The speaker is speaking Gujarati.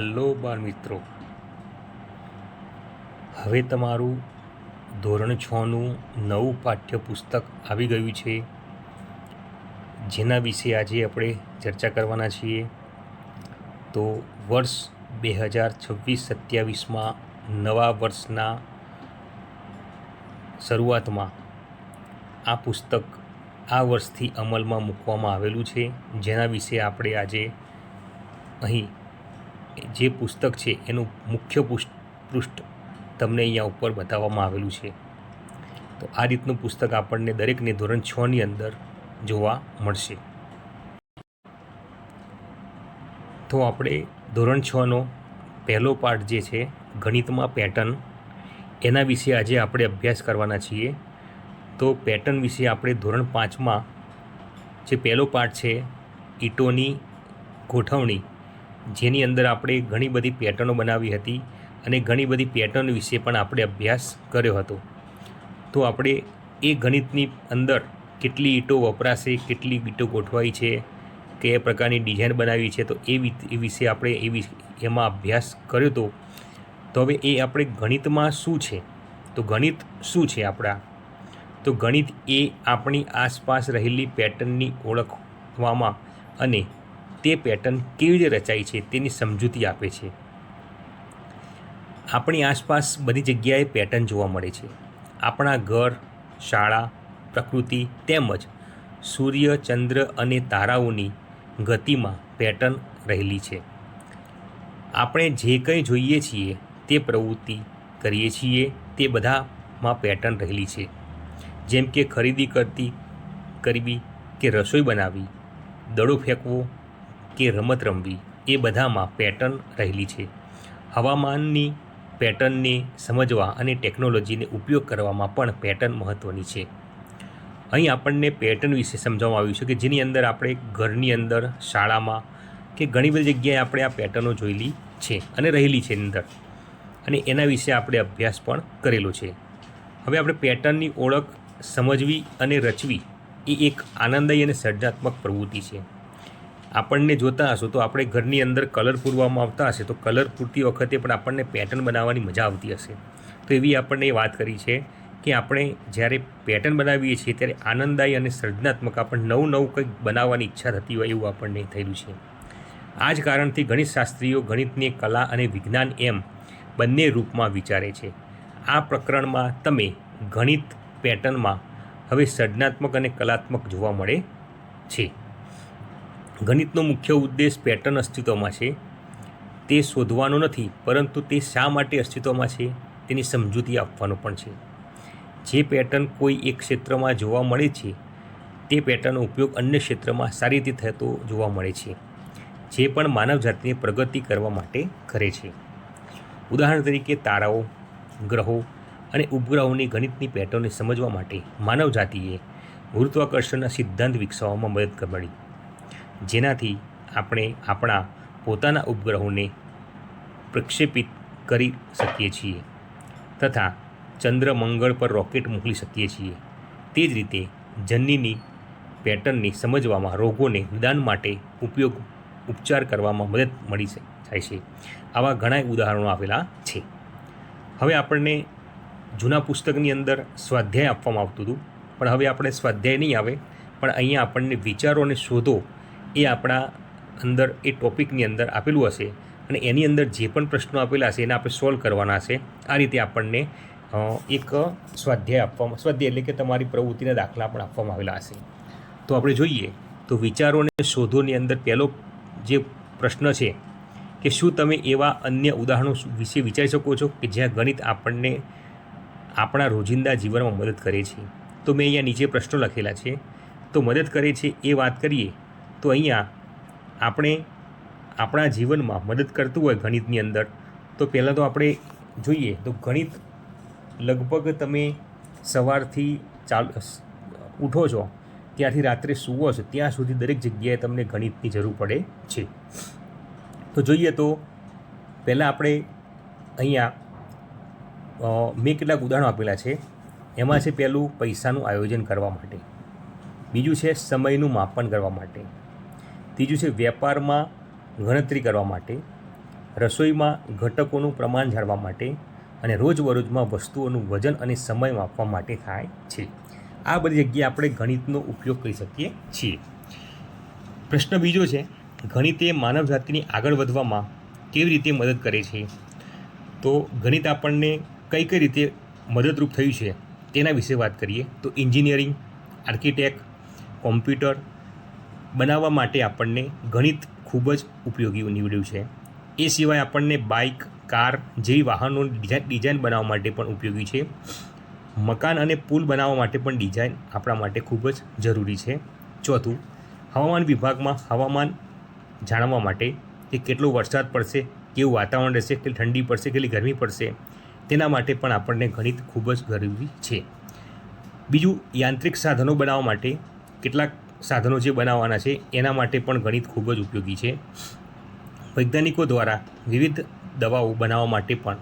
હેલો બાળ મિત્રો, હવે તમારું ધોરણ 6નું નવું પાઠ્યપુસ્તક આવી ગયું છે, જેના વિશે આજે આપણે ચર્ચા કરવાના છીએ. તો વર્ષ 2026-27માં નવા વર્ષના શરૂઆતમાં આ પુસ્તક આ વર્ષથી અમલમાં મૂકવામાં આવેલું છે, જેના વિશે આપણે આજે અહીં જે પુસ્તક છે એનું મુખ્ય પૃષ્ઠ તમને અહીંયા ઉપર બતાવવામાં આવેલું છે. તો આ રીતનું પુસ્તક આપણને દરેકને ધોરણ 6ની અંદર જોવા મળશે. તો આપણે ધોરણ 6નો પહેલો પાઠ જે છે ગણિતમાં પેટર્ન, એના વિશે આજે આપણે અભ્યાસ કરવાના છીએ. તો પેટર્ન વિશે આપણે ધોરણ 5માં જે પહેલો પાઠ છે ઈંટોની ગોઠવણી, જેની અંદર આપણે ઘણી બધી પેટર્નો બનાવી હતી અને ઘણી બધી પેટર્ન વિશે પણ આપણે અભ્યાસ કર્યો હતો. તો આપણે એ ગણિતની અંદર કેટલી ઈંટો વપરાશે, કેટલી ઈંટો ગોઠવાઈ છે, કયા પ્રકારની ડિઝાઇન બનાવી છે, તો એ વિશે આપણે એમાં અભ્યાસ કર્યો હતો. તો હવે એ આપણે ગણિતમાં શું છે, તો ગણિત શું છે આપણા, તો ગણિત એ આપણી આસપાસ રહેલી પેટર્નની ઓળખવામાં અને તે પેટર્ન કેવી રીતે રચાય છે તેની સમજૂતી આપે છે. આપણી આસપાસ બધી જગ્યાએ પેટર્ન જોવા મળે છે. આપણા ઘર, શાળા, પ્રકૃતિ તેમજ સૂર્ય, ચંદ્ર અને તારાઓની ગતિમાં પેટર્ન રહેલી છે. આપણે જે કંઈ જોઈએ છીએ, તે પ્રવૃત્તિ કરીએ છીએ, તે બધામાં પેટર્ન રહેલી છે. જેમ કે ખરીદી કરવી કે રસોઈ બનાવવી, દડો ફેંકવો કે રમત રમવી, એ બધામાં પેટર્ન રહેલી છે. હવામાનની પેટર્નને સમજવા અને ટેકનોલોજીને ઉપયોગ કરવામાં પણ પેટર્ન મહત્ત્વની છે. અહીં આપણને પેટર્ન વિશે સમજાવવામાં આવ્યું છે કે જેની અંદર આપણે ઘરની અંદર, શાળામાં કે ઘણી બધી જગ્યાએ આપણે આ પેટર્નો જોયેલી છે અને રહેલી છે અંદર, અને એના વિશે આપણે અભ્યાસ પણ કરેલો છે. હવે આપણે પેટર્નની ઓળખ સમજવી અને રચવી એ એક આનંદદાયી અને સર્જનાત્મક પ્રવૃત્તિ છે. આપણને જોતા હશો તો આપણે ઘરની અંદર કલર પૂરવામાં આવતા હશે, તો કલર પૂરતી વખતે પણ આપણને પેટર્ન બનાવવાની મજા આવતી હશે. તો એવી આપણને વાત કરી છે કે આપણે જ્યારે પેટર્ન બનાવીએ છીએ ત્યારે આનંદદાયી અને સર્જનાત્મક આપણને નવું કંઈક બનાવવાની ઈચ્છા થતી હોય એવું આપણને થયેલું છે. આ જ કારણથી ગણિતશાસ્ત્રીઓ ગણિતને કલા અને વિજ્ઞાન એમ બંને રૂપમાં વિચારે છે. આ પ્રકરણમાં તમે ગણિત પેટર્નમાં હવે સર્જનાત્મક અને કલાત્મક જોવા મળે છે. ગણિતનો મુખ્ય ઉદ્દેશ પેટર્ન અસ્તિત્વમાં છે તે શોધવાનો નથી, પરંતુ તે શા માટે અસ્તિત્વમાં છે તેની સમજૂતી આપવાનો પણ છે. જે પેટર્ન કોઈ એક ક્ષેત્રમાં જોવા મળે છે, તે પેટર્નનો ઉપયોગ અન્ય ક્ષેત્રમાં સારી રીતે થતો જોવા મળે છે, જે પણ માનવજાતિને પ્રગતિ કરવા માટે કરે છે. ઉદાહરણ તરીકે તારાઓ, ગ્રહો અને ઉપગ્રહોની ગણિતની પેટર્નને સમજવા માટે માનવજાતિએ ગુરુત્વાકર્ષણના સિદ્ધાંત વિકસાવવામાં મદદ મળી, જેનાથી આપણે આપણા પોતાના ઉપગ્રહોને પ્રક્ષેપિત કરી શકીએ છીએ તથા ચંદ્ર, મંગળ પર રોકેટ મોકલી શકીએ છીએ. તે જ રીતે જનીની પેટર્નને સમજવામાં રોગોને નિદાન માટે ઉપચાર કરવામાં મદદ મળી થાય છે. આવા ઘણા ઉદાહરણો આપેલા છે. હવે આપણને જૂના પુસ્તકની અંદર સ્વાધ્યાય આપવામાં આવતું હતું, પણ હવે આપણે સ્વાધ્યાય નહીં આવે, પણ અહીંયા આપણને વિચારો અને શોધો એ આપણા અંદર એ ટૉપિકની અંદર આપેલું હશે, અને એની અંદર જે પણ પ્રશ્નો આપેલા હશે એને આપણે સોલ્વ કરવાના હશે. આ રીતે આપણને એક સ્વાધ્યાય એટલે કે તમારી પ્રવૃત્તિના દાખલા પણ આપવામાં આવેલા હશે. તો આપણે જોઈએ તો વિચારો અને શોધોની અંદર પહેલો જે પ્રશ્ન છે કે શું તમે એવા અન્ય ઉદાહરણો વિશે વિચારી શકો છો કે જ્યાં ગણિત આપણને આપણા રોજિંદા જીવનમાં મદદ કરે છે? તો મેં અહીંયા નીચે પ્રશ્નો લખેલા છે. તો મદદ કરે છે એ વાત કરીએ તો અહીંયા આપણે આપણા જીવનમાં મદદ કરતું હોય ગણિતની અંદર, તો પહેલાં તો આપણે જોઈએ તો ગણિત લગભગ તમે સવારથી ઉઠો છો ત્યાંથી રાત્રે સૂવો છો ત્યાં સુધી દરેક જગ્યાએ તમને ગણિતની જરૂર પડે છે. તો જોઈએ તો પહેલાં આપણે અહીંયા મેં કેટલાક ઉદાહરણો આપેલા છે. એમાં છે પહેલું પૈસાનું આયોજન કરવા માટે, બીજું છે સમયનું માપન કરવા માટે, ત્રીજું છે વેપારમાં ગણતરી કરવા માટે, રસોઈમાં ઘટકોનું પ્રમાણ જાણવા માટે અને રોજબરોજમાં વસ્તુઓનું વજન અને સમય માપવા માટે થાય છે. આ બધી જગ્યાએ આપણે ગણિતનો ઉપયોગ કરી શકીએ છીએ. પ્રશ્ન બીજો છે, ગણિતે માનવ જાતિની આગળ વધવામાં કેવી રીતે મદદ કરે છે? તો ગણિત આપણને કઈ કઈ રીતે મદદરૂપ થયું છે તેના વિશે વાત કરીએ તો એન્જિનિયરિંગ, આર્કિટેક્ટ, કોમ્પ્યુટર બનાવવા માટે આપણને ગણિત ખૂબ જ ઉપયોગી નીવડ્યું છે. એ સિવાય આપણને બાઇક, કાર જેવી વાહનો ડિઝાઇન બનાવવા માટે પણ ઉપયોગી છે. મકાન અને પુલ બનાવવા માટે પણ ડિઝાઇન આપણા માટે ખૂબ જ જરૂરી છે. ચોથું, હવામાન વિભાગમાં હવામાન જાણવા માટે કે કેટલો વરસાદ પડશે, કેવું વાતાવરણ રહેશે, કેટલી ઠંડી પડશે, કેટલી ગરમી પડશે, તેના માટે પણ આપણને ગણિત ખૂબ જ જરૂરી છે. બીજું, યાંત્રિક સાધનો બનાવવા માટે કેટલાક સાધનો જે બનાવવાના છે એના માટે પણ ગણિત ખૂબ જ ઉપયોગી છે. વૈજ્ઞાનિકો દ્વારા વિવિધ દવાઓ બનાવવા માટે પણ